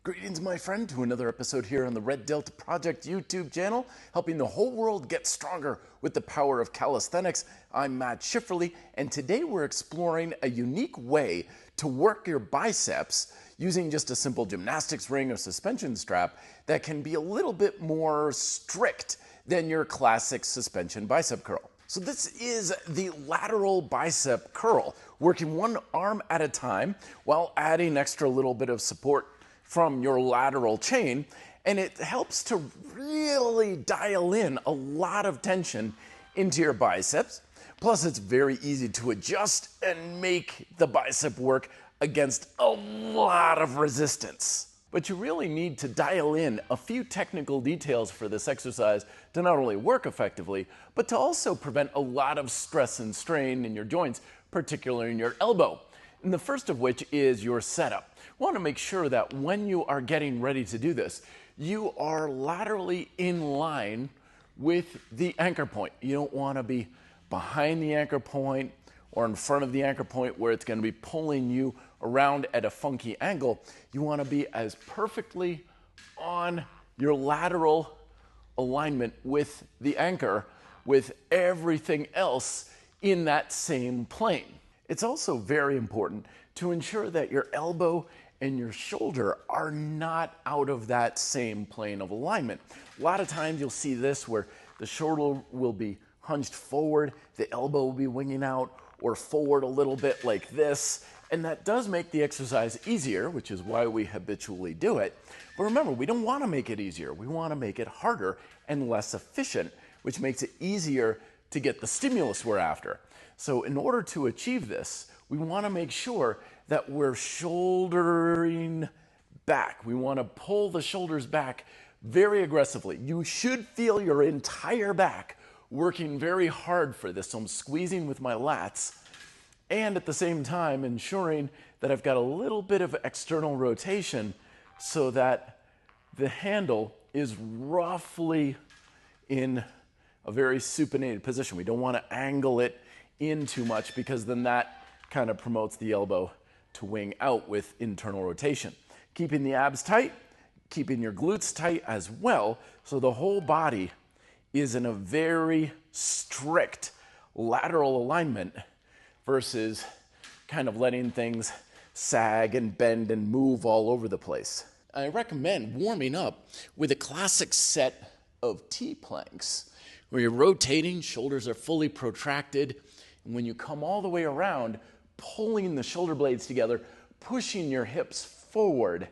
Greetings, my friend, to another episode here on the Red Delta Project YouTube channel, helping the whole world get stronger with the power of calisthenics. I'm Matt Schifferly, and today we're exploring a unique way to work your biceps using just a simple gymnastics ring or suspension strap that can be a little bit more strict than your classic suspension bicep curl. So this is the lateral bicep curl, working one arm at a time while adding extra little bit of support from your lateral chain, and it helps to really dial in a lot of tension into your biceps. Plus, it's very easy to adjust and make the bicep work against a lot of resistance. But you really need to dial in a few technical details for this exercise to not only work effectively, but to also prevent a lot of stress and strain in your joints, particularly in your elbow. And the first of which is your setup. You want to make sure that when you are getting ready to do this, you are laterally in line with the anchor point. You don't want to be behind the anchor point or in front of the anchor point where it's going to be pulling you around at a funky angle. You want to be as perfectly on your lateral alignment with the anchor, with everything else in that same plane. It's also very important to ensure that your elbow and your shoulder are not out of that same plane of alignment. A lot of times you'll see this where the shoulder will be hunched forward, the elbow will be winging out or forward a little bit like this, and that does make the exercise easier, which is why we habitually do it. But remember, we don't want to make it easier. We want to make it harder and less efficient, which makes it easier to get the stimulus we're after. So in order to achieve this, we want to make sure that we're shouldering back. We want to pull the shoulders back very aggressively. You should feel your entire back working very hard for this. So I'm squeezing with my lats and at the same time ensuring that I've got a little bit of external rotation so that the handle is roughly in a very supinated position. We don't want to angle it in too much because then that kind of promotes the elbow to wing out with internal rotation. Keeping the abs tight, keeping your glutes tight as well, so the whole body is in a very strict lateral alignment versus kind of letting things sag and bend and move all over the place. I recommend warming up with a classic set of T-planks where you're rotating, shoulders are fully protracted, and when you come all the way around, pulling the shoulder blades together, pushing your hips forward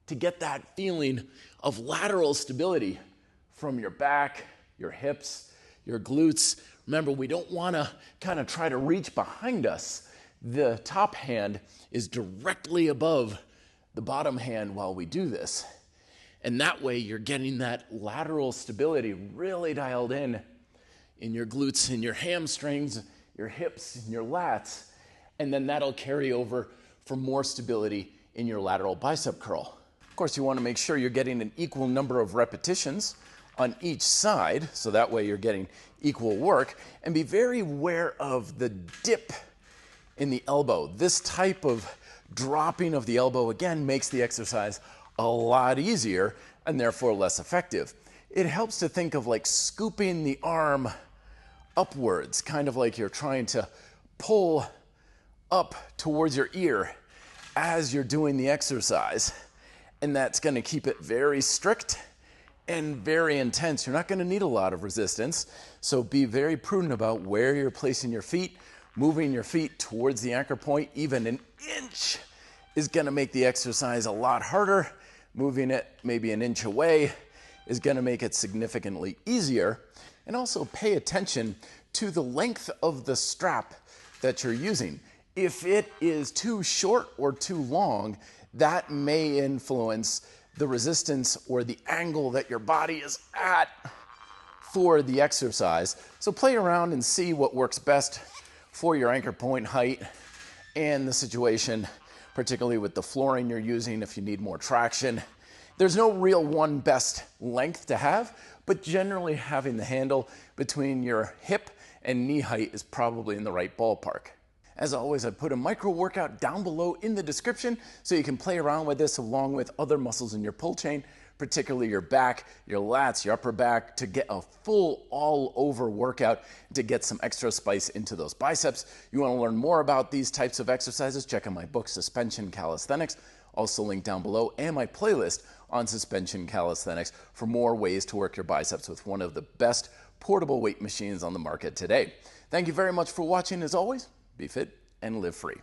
to get that feeling of lateral stability from your back, your hips, your glutes. Remember, we don't want to kind of try to reach behind us. The top hand is directly above the bottom hand while we do this. And that way you're getting that lateral stability really dialed in your glutes and your hamstrings, your hips and your lats. And then that'll carry over for more stability in your lateral bicep curl. Of course, you want to make sure you're getting an equal number of repetitions on each side, so that way you're getting equal work, and be very aware of the dip in the elbow. This type of dropping of the elbow, again, makes the exercise a lot easier and therefore less effective. It helps to think of like scooping the arm upwards, kind of like you're trying to pull up towards your ear as you're doing the exercise. And that's going to keep it very strict and very intense. You're not going to need a lot of resistance. So be very prudent about where you're placing your feet. Moving your feet towards the anchor point, even an inch, is going to make the exercise a lot harder. Moving it maybe an inch away is going to make it significantly easier. And also pay attention to the length of the strap that you're using. If it is too short or too long, that may influence the resistance or the angle that your body is at for the exercise. So play around and see what works best for your anchor point height and the situation, particularly with the flooring you're using if you need more traction. There's no real one best length to have, but generally having the handle between your hip and knee height is probably in the right ballpark. As always, I put a micro workout down below in the description so you can play around with this along with other muscles in your pull chain, particularly your back, your lats, your upper back, to get a full all-over workout, to get some extra spice into those biceps. You want to learn more about these types of exercises, check out my book, Suspension Calisthenics, also linked down below, and my playlist on suspension calisthenics for more ways to work your biceps with one of the best portable weight machines on the market today. Thank you very much for watching. As always, be fit and live free.